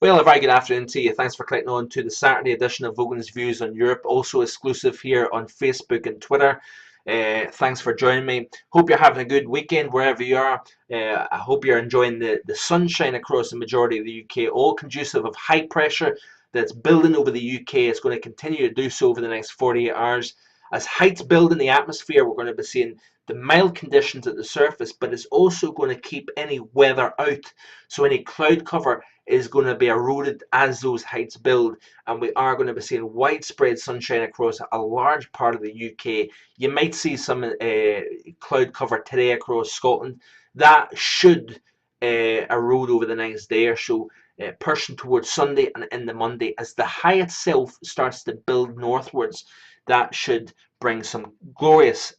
Well, a very good afternoon to you. Thanks for clicking on to the Saturday edition of Vogan's Views on Europe, also exclusive here on Facebook and Twitter. Thanks for joining me. Hope you're having a good weekend wherever you are. I hope you're enjoying the sunshine across the majority of the UK, all conducive of high pressure that's building over the UK. It's going to continue to do so over the next 48 hours. As heights build in the atmosphere, we're going to be seeing the mild conditions at the surface, but it's also going to keep any weather out. So any cloud cover is going to be eroded as those heights build, and we are going to be seeing widespread sunshine across a large part of the UK. You might see some cloud cover today across Scotland. That should erode over the next day or so, pushing towards Sunday and into Monday. As the high itself starts to build northwards, that should bring some glorious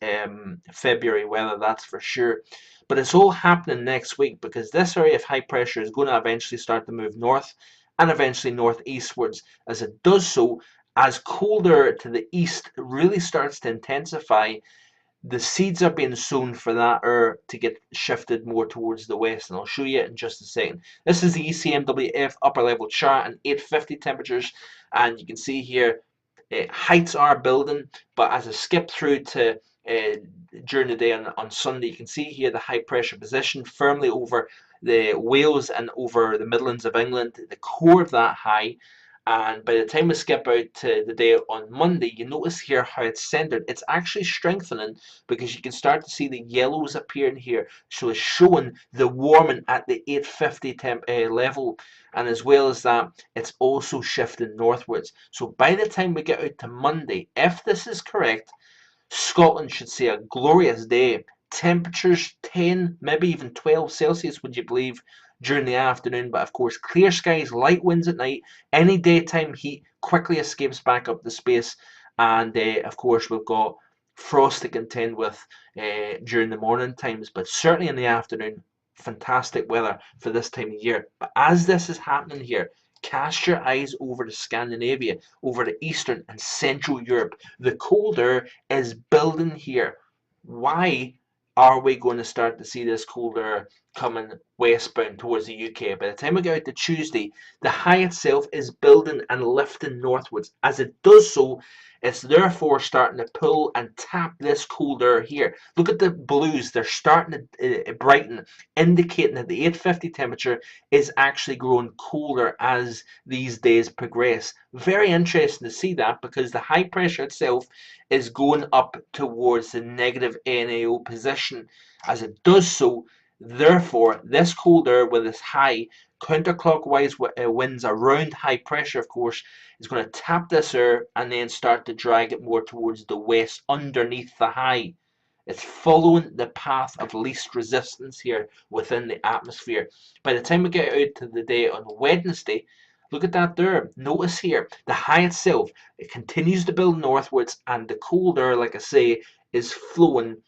February weather, that's for sure. But it's all happening next week because this area of high pressure is going to eventually start to move north and eventually northeastwards. As it does so, as colder to the east really starts to intensify, the seeds are being sown for that air to get shifted more towards the west, and I'll show you it in just a second. This is the ECMWF upper level chart and 850 temperatures, and you can see here heights are building, but as I skip through to during the day on Sunday, you can see here the high pressure position firmly over the Wales and over the Midlands of England, the core of that high. And by the time we skip out to the day on Monday, you notice here how it's centered. It's actually strengthening because you can start to see the yellows appearing here. So it's showing the warming at the 850 level. And as well as that, it's also shifting northwards. So by the time we get out to Monday, if this is correct, Scotland should see a glorious day. Temperatures 10, maybe even 12 Celsius, would you believe, during the afternoon. But of course, clear skies, light winds at night. Any daytime heat quickly escapes back up the space. And of course, we've got frost to contend with during the morning times. But certainly in the afternoon, fantastic weather for this time of year. But as this is happening here, cast your eyes over to Scandinavia, over to Eastern and Central Europe. The cold air is building here. Why are we going to start to see this cold air coming westbound towards the UK? By the time we get out to Tuesday, the high itself is building and lifting northwards. As it does so, it's therefore starting to pull and tap this cold air here. Look at the blues, they're starting to brighten, indicating that the 850 temperature is actually growing colder as these days progress. Very interesting to see that because the high pressure itself is going up towards the negative NAO position. As it does so, therefore, this cold air with this high counterclockwise winds around high pressure, of course, is going to tap this air and then start to drag it more towards the west underneath the high. It's following the path of least resistance here within the atmosphere. By the time we get out to the day on Wednesday, look at that there. Notice here, the high itself, it continues to build northwards, and the cold air, like I say, is flowing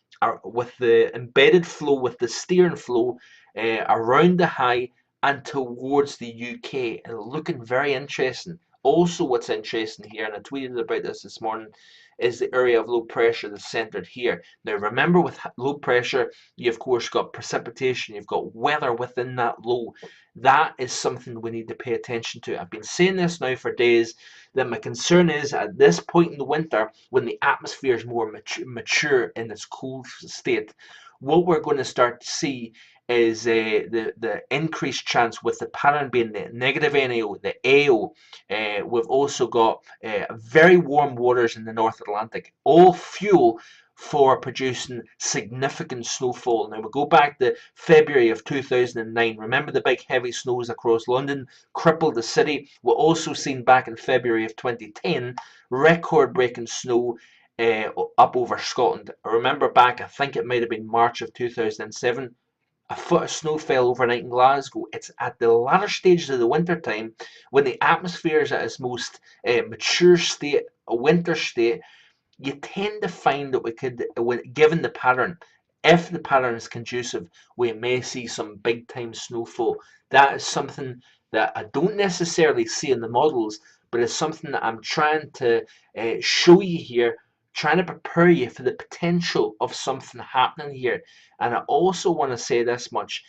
with the embedded flow, with the steering flow around the high and towards the UK, and looking very interesting. Also, what's interesting here, and I tweeted about this morning, is the area of low pressure that's centered here. Now, remember, with low pressure, you of course got precipitation, you've got weather within that low. That is something we need to pay attention to. I've been saying this now for days, that my concern is at this point in the winter, when the atmosphere is more mature in its cool state, what we're going to start to see is the increased chance, with the pattern being the negative NAO, the AO. We've also got very warm waters in the North Atlantic, all fuel for producing significant snowfall. Now we go back to February of 2009. Remember the big heavy snows across London crippled the city. We're also seen back in February of 2010 record-breaking snow up over Scotland. I remember back, I think it might have been March of 2007, a foot of snow fell overnight in Glasgow. It's at the latter stages of the winter time, when the atmosphere is at its most mature state, a winter state. You tend to find that we could, given the pattern, if the pattern is conducive, we may see some big time snowfall. That is something that I don't necessarily see in the models, but it's something that I'm trying to show you here, trying to prepare you for the potential of something happening here. And I also want to say this much,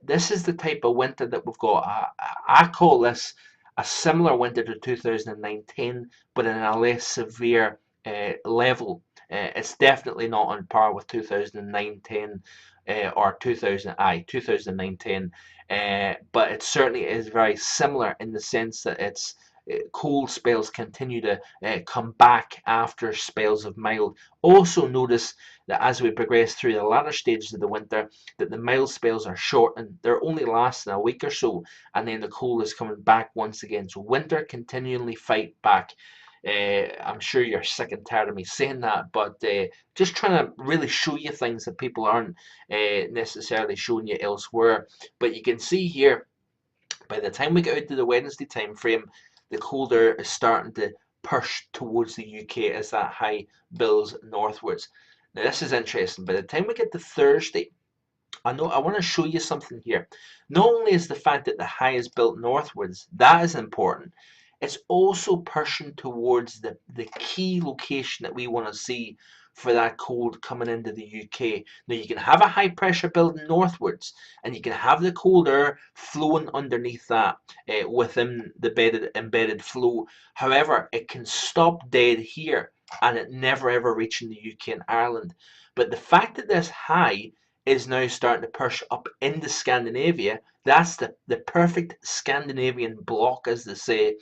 This is the type of winter that we've got. I call this a similar winter to 2009-10, but in a less severe level. It's definitely not on par with 2009-10 or 2009-10, but it certainly is very similar in the sense that it's cold spells continue to come back after spells of mild. Also notice that as we progress through the latter stages of the winter, that the mild spells are shortened. They're only lasting a week or so, and then the cold is coming back once again. So winter continually fight back. I'm sure you're sick and tired of me saying that, but just trying to really show you things that people aren't necessarily showing you elsewhere. But you can see here, by the time we get out to the Wednesday time frame, the cold air is starting to push towards the UK as that high builds northwards. Now this is interesting. By the time we get to Thursday, I want to show you something here. Not only is the fact that the high is built northwards, that is important, it's also pushing towards the key location that we want to see for that cold coming into the UK. Now you can have a high pressure building northwards, and you can have the cold air flowing underneath that within the embedded flow. However, it can stop dead here and it never ever reaching the UK and Ireland. But the fact that this high is now starting to push up into Scandinavia, that's the perfect Scandinavian block, as they say,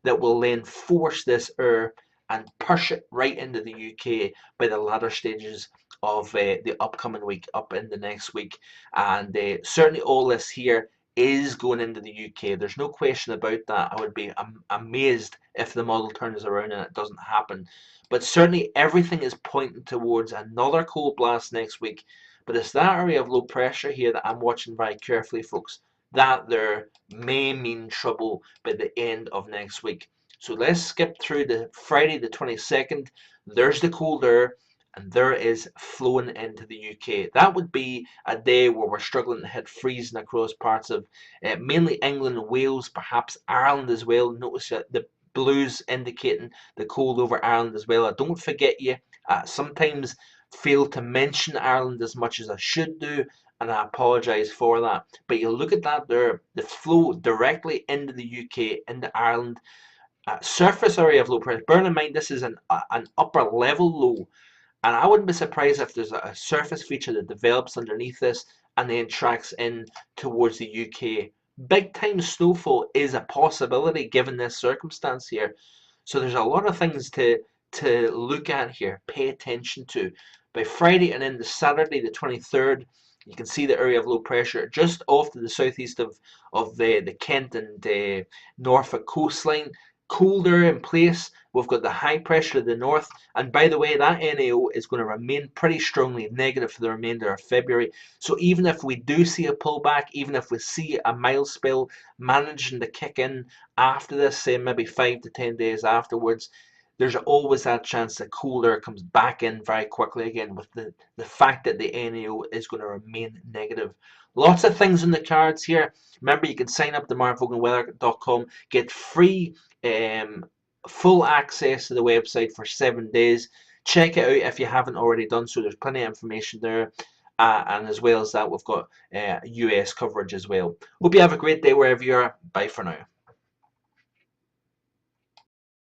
that will then force this air and push it right into the UK by the latter stages of the upcoming week, up in the next week. And certainly all this here is going into the UK. There's no question about that. I would be amazed if the model turns around and it doesn't happen. But certainly everything is pointing towards another cold blast next week. But it's that area of low pressure here that I'm watching very carefully, folks. That there may mean trouble by the end of next week. So let's skip through to Friday the 22nd. There's the cold air, and there is flowing into the UK. That would be a day where we're struggling to hit freezing across parts of mainly England and Wales, perhaps Ireland as well. Notice that the blues indicating the cold over Ireland as well. I don't forget you. Sometimes fail to mention Ireland as much as I should do, and I apologise for that. But you look at that there, the flow directly into the UK, into Ireland, surface area of low pressure. Bear in mind this is an upper level low, and I wouldn't be surprised if there's a surface feature that develops underneath this and then tracks in towards the UK. Big time snowfall is a possibility given this circumstance here. So there's a lot of things to look at here, pay attention to. By Friday and into Saturday the 23rd, you can see the area of low pressure just off to the southeast of the Kent and Norfolk coastline. Colder in place. We've got the high pressure to the north, and by the way, that NAO is going to remain pretty strongly negative for the remainder of February. So even if we do see a pullback, even if we see a mild spell managing to kick in after this, say maybe 5 to 10 days afterwards, there's always that chance that cold air comes back in very quickly again, with the fact that the NAO is going to remain negative. Lots of things in the cards here. Remember, you can sign up to markvoganweather.com, get free full access to the website for 7 days. Check it out if you haven't already done so. There's plenty of information there. And as well as that, we've got US coverage as well. Hope you have a great day wherever you are. Bye for now.